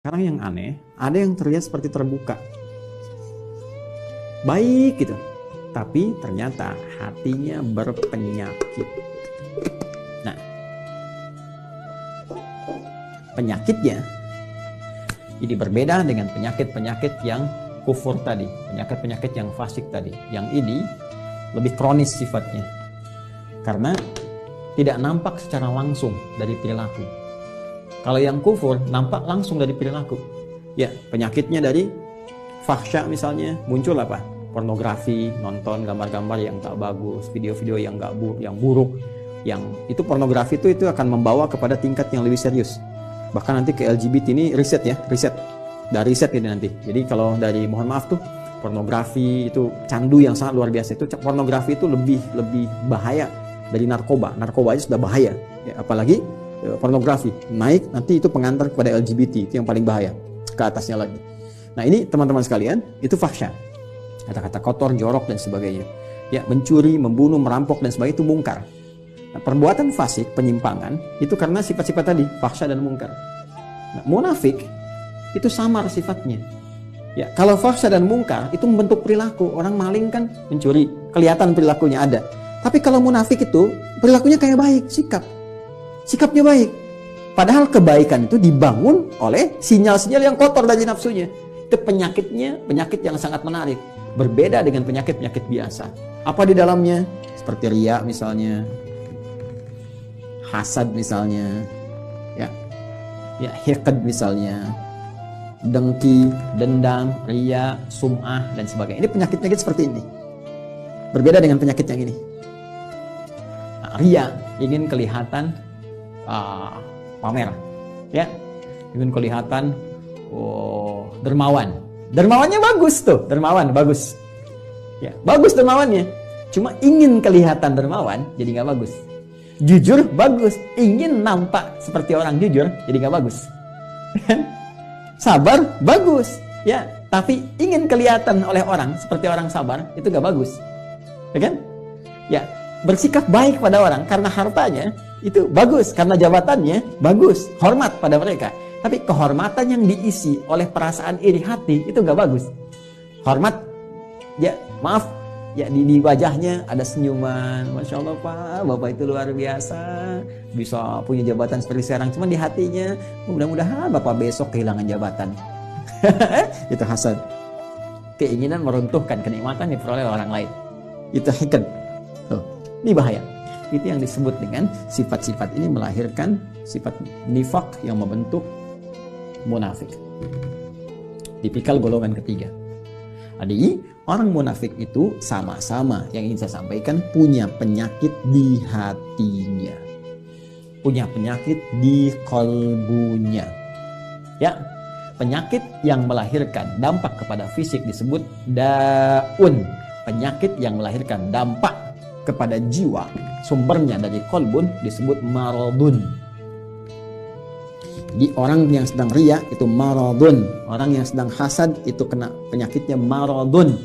Sekarang yang aneh, ada yang terlihat seperti terbuka. Baik gitu. Tapi ternyata hatinya berpenyakit. Nah, penyakitnya ini berbeda dengan penyakit-penyakit yang kufur tadi. Penyakit-penyakit yang fasik tadi. Yang ini lebih kronis sifatnya. Karena tidak nampak secara langsung dari perilaku. Kalau yang kufur nampak langsung dari perilaku. Ya, penyakitnya dari fahsya misalnya muncul apa? Pornografi, nonton gambar-gambar yang tak bagus, video-video yang buruk, yang itu pornografi itu akan membawa kepada tingkat yang lebih serius. Bahkan nanti ke LGBT ini riset. Dari riset ini nanti. Jadi kalau dari mohon maaf tuh pornografi itu candu yang sangat luar biasa. Itu pornografi itu lebih bahaya dari narkoba. Narkoba aja sudah bahaya. Ya, apalagi pornografi naik nanti itu pengantar kepada LGBT, itu yang paling bahaya ke atasnya lagi. Nah ini teman-teman sekalian, itu fahsya, kata-kata kotor, jorok dan sebagainya. Ya, mencuri, membunuh, merampok dan sebagainya itu mungkar. Nah, perbuatan fasik, penyimpangan itu karena sifat-sifat tadi, fahsya dan mungkar. Nah, munafik itu samar sifatnya. Ya, kalau fahsya dan mungkar itu membentuk perilaku. Orang maling kan mencuri, kelihatan perilakunya ada. Tapi kalau munafik itu perilakunya kayak baik, sikapnya baik. Padahal kebaikan itu dibangun oleh sinyal-sinyal yang kotor dari nafsunya. Itu penyakitnya, penyakit yang sangat menarik. Berbeda dengan penyakit-penyakit biasa. Apa di dalamnya? Seperti riya misalnya, hasad misalnya, ya hiqd misalnya, dengki, dendam, riya, sum'ah dan sebagainya. Ini penyakit-penyakit seperti ini. Berbeda dengan penyakit yang ini. Nah, riya ingin kelihatan pamer, ya, ingin kelihatan dermawannya bagus tuh, dermawan bagus, ya bagus dermawannya, cuma ingin kelihatan dermawan jadi nggak bagus. Jujur bagus, ingin nampak seperti orang jujur jadi nggak bagus. Sabar bagus, ya, tapi ingin kelihatan oleh orang seperti orang sabar itu nggak bagus, ya kan? Ya, bersikap baik pada orang karena hartanya itu bagus, karena jabatannya bagus, hormat pada mereka. Tapi kehormatan yang diisi oleh perasaan iri hati itu nggak bagus. Hormat, ya maaf, ya di wajahnya ada senyuman, masya Allah Pak, Bapak itu luar biasa, bisa punya jabatan seperti sekarang. Cuma di hatinya, mudah-mudahan Bapak besok kehilangan jabatan. Itu hasad, keinginan meruntuhkan kenikmatan yang diperoleh orang lain. Itu hiqd. Ini bahaya. Itu yang disebut dengan sifat-sifat ini melahirkan sifat nifak yang membentuk munafik. Tipikal golongan ketiga. Jadi orang munafik itu sama-sama yang ingin saya sampaikan punya penyakit di hatinya, punya penyakit di kalbunya. Ya, penyakit yang melahirkan dampak kepada fisik disebut daun. Penyakit yang melahirkan dampak kepada jiwa, sumbernya dari kolbun disebut maradun. Jadi orang yang sedang riya itu maradun, orang yang sedang hasad itu kena penyakitnya maradun,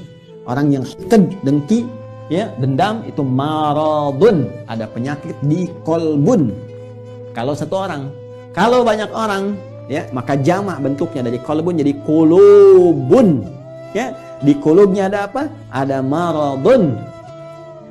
orang yang hiqd, dengki, ya dendam itu maradun, ada penyakit di kolbun. Kalau satu orang, kalau banyak orang, ya maka jamak bentuknya dari kolbun jadi kulubun. Ya, di kulubnya ada apa? Ada maradun.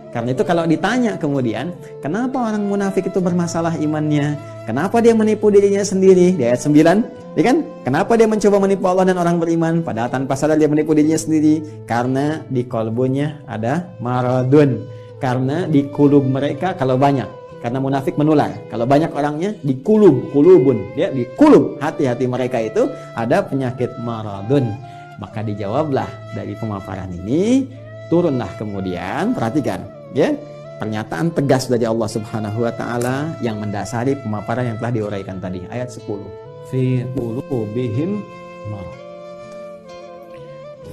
Karena itu kalau ditanya kemudian, kenapa orang munafik itu bermasalah imannya? Kenapa dia menipu dirinya sendiri? Di ayat 9, ya kan? Kenapa dia mencoba menipu Allah dan orang beriman? Padahal tanpa sadar dia menipu dirinya sendiri. Karena di kolbunya ada maradun. Karena di kulub mereka kalau banyak. Karena munafik menular. Kalau banyak orangnya di kulubun. Ya, di kulub hati-hati mereka itu ada penyakit maradun. Maka dijawablah dari pemaparan ini, turunlah kemudian, perhatikan. Ya, pernyataan tegas dari Allah Subhanahu wa taala yang mendasari pemaparan yang telah diuraikan tadi, ayat 10. Fi qulubihim marad.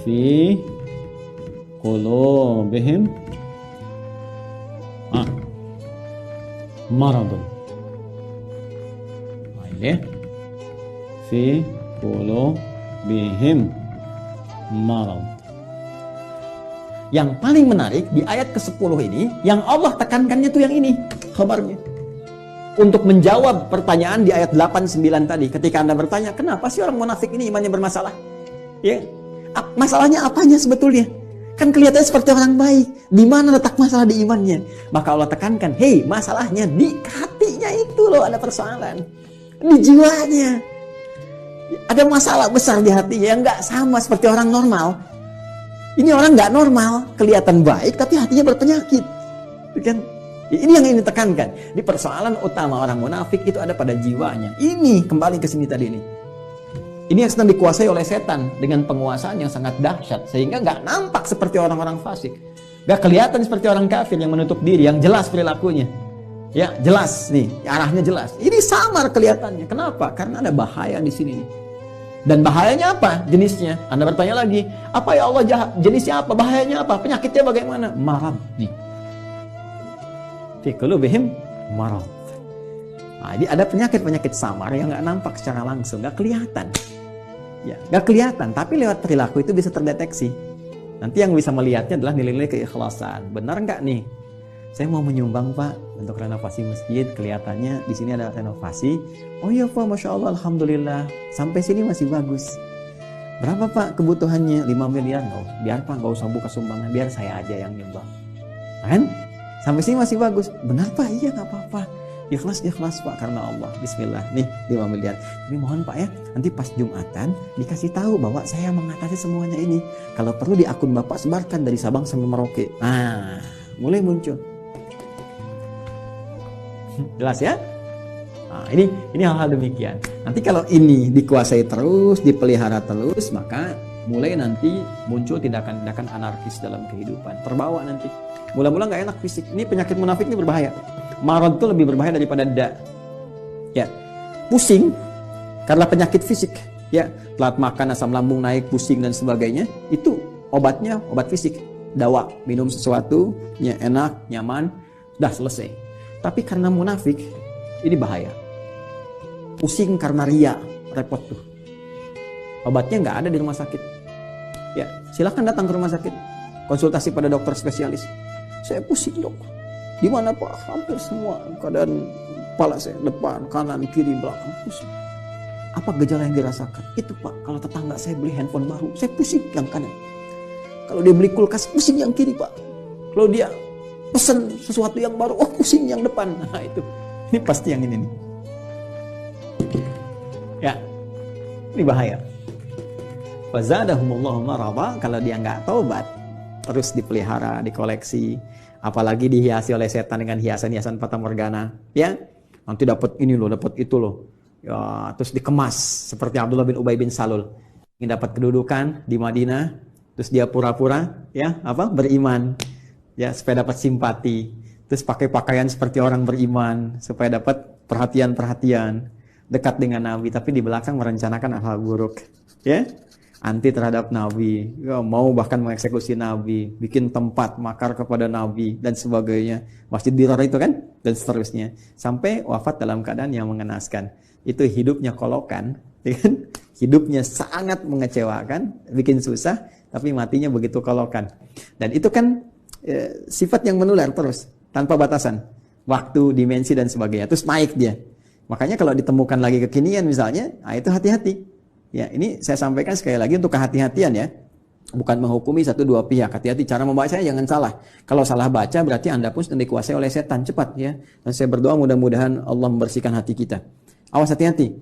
Fi qulubihim maradun. Baik. Fi qulubihim marad. Yang paling menarik di ayat ke-10 ini, yang Allah tekankannya tuh yang ini, khabarnya. untuk menjawab pertanyaan di ayat 8-9 tadi. Ketika Anda bertanya, kenapa sih orang munafik ini imannya bermasalah? Ya, masalahnya apanya sebetulnya? Kan kelihatannya seperti orang baik. Di mana letak masalah di imannya? Maka Allah tekankan, hei, masalahnya di hatinya itu loh ada persoalan. Di jiwanya. Ada masalah besar di hatinya yang nggak sama seperti orang normal. Ini orang nggak normal, kelihatan baik tapi hatinya berpenyakit. Kan? Ini yang ingin ditekankan. Di persoalan utama orang munafik itu ada pada jiwanya. Ini kembali ke sini tadi ini. Ini yang sedang dikuasai oleh setan dengan penguasaan yang sangat dahsyat sehingga nggak nampak seperti orang-orang fasik, nggak kelihatan seperti orang kafir yang menutup diri, yang jelas perilakunya, ya jelas nih arahnya jelas. Ini samar kelihatannya. Kenapa? Karena ada bahaya di sini nih. Dan bahayanya apa? Jenisnya. Anda bertanya lagi, apa ya Allah jahat? Jenisnya apa? Bahayanya apa? Penyakitnya bagaimana? Marad nih. Fi qulubihim marad. Nah, ini ada penyakit-penyakit samar yang nggak nampak secara langsung, nggak kelihatan. Ya, nggak kelihatan, tapi lewat perilaku itu bisa terdeteksi. Nanti yang bisa melihatnya adalah nilai-nilai keikhlasan. Benar nggak nih? Saya mau menyumbang Pak untuk renovasi masjid. Kelihatannya di sini ada renovasi. Oh iya Pak, Masya Allah, Alhamdulillah. Sampai sini masih bagus. Berapa Pak kebutuhannya? 5 miliar. Biar Pak nggak usah buka sumbangan, biar saya aja yang nyumbang. Kan? Sampai sini masih bagus. Benar Pak? Iya nggak apa-apa. Ikhlas Pak karena Allah. Bismillah. Nih 5 miliar. Tapi mohon Pak ya, nanti pas Jumatan dikasih tahu bahwa saya mengatasi semuanya ini. Kalau perlu di akun Bapak sebarkan dari Sabang sampai Merauke. Nah, mulai muncul. Jelas ya? Nah, ini hal-hal demikian. Nanti kalau ini dikuasai terus, dipelihara terus, maka mulai nanti muncul tindakan-tindakan anarkis dalam kehidupan. Terbawa nanti. Mula-mula nggak enak fisik. Ini penyakit munafik ini berbahaya. Marad itu lebih berbahaya daripada ya, pusing karena penyakit fisik. Ya, telat makan, asam lambung naik, pusing dan sebagainya. Itu obatnya obat fisik. Dawa, minum sesuatu, ya enak, nyaman, dah selesai. Tapi karena munafik, ini bahaya. Pusing karena ria, repot tuh. Obatnya nggak ada di rumah sakit. Ya, silakan datang ke rumah sakit, konsultasi pada dokter spesialis. Saya pusing dok. Di mana Pak? Hampir semua keadaan kepala saya, depan, kanan, kiri, belakang pusing. Apa gejala yang dirasakan? Itu Pak, kalau tetangga saya beli handphone baru, saya pusing yang kanan. Kalau dia beli kulkas, pusing yang kiri Pak. Kalau dia pesan sesuatu yang baru, oh pusing yang depan. Nah itu, ini pasti yang ini nih. Ya, ini bahaya. Fazadahumullahu marada, kalau dia nggak taubat, terus dipelihara, dikoleksi, apalagi dihiasi oleh setan dengan hiasan-hiasan fata morgana, ya nanti dapat ini loh, dapat itu loh, ya terus dikemas seperti Abdullah bin Ubay bin Salul, ingin dapat kedudukan di Madinah, terus dia pura-pura, ya beriman, ya supaya dapat simpati, terus pakai pakaian seperti orang beriman supaya dapat perhatian, dekat dengan Nabi, tapi di belakang merencanakan hal buruk, ya. Anti terhadap Nabi, ya, mau bahkan mengeksekusi Nabi, bikin tempat makar kepada Nabi dan sebagainya, Masjid Dirar itu kan, dan seterusnya, sampai wafat dalam keadaan yang mengenaskan. Itu hidupnya kolokan, ya kan? Hidupnya sangat mengecewakan, bikin susah, tapi matinya begitu kolokan. Dan itu kan sifat yang menular terus, tanpa batasan, waktu, dimensi dan sebagainya, terus naik dia. Makanya kalau ditemukan lagi kekinian misalnya, nah itu hati-hati. Ya, ini saya sampaikan sekali lagi untuk kehati-hatian ya. Bukan menghukumi satu dua pihak. Hati-hati cara membacanya jangan salah. Kalau salah baca berarti Anda pun sedang dikuasai oleh setan. Cepat ya. Dan saya berdoa mudah-mudahan Allah membersihkan hati kita. Awas hati-hati.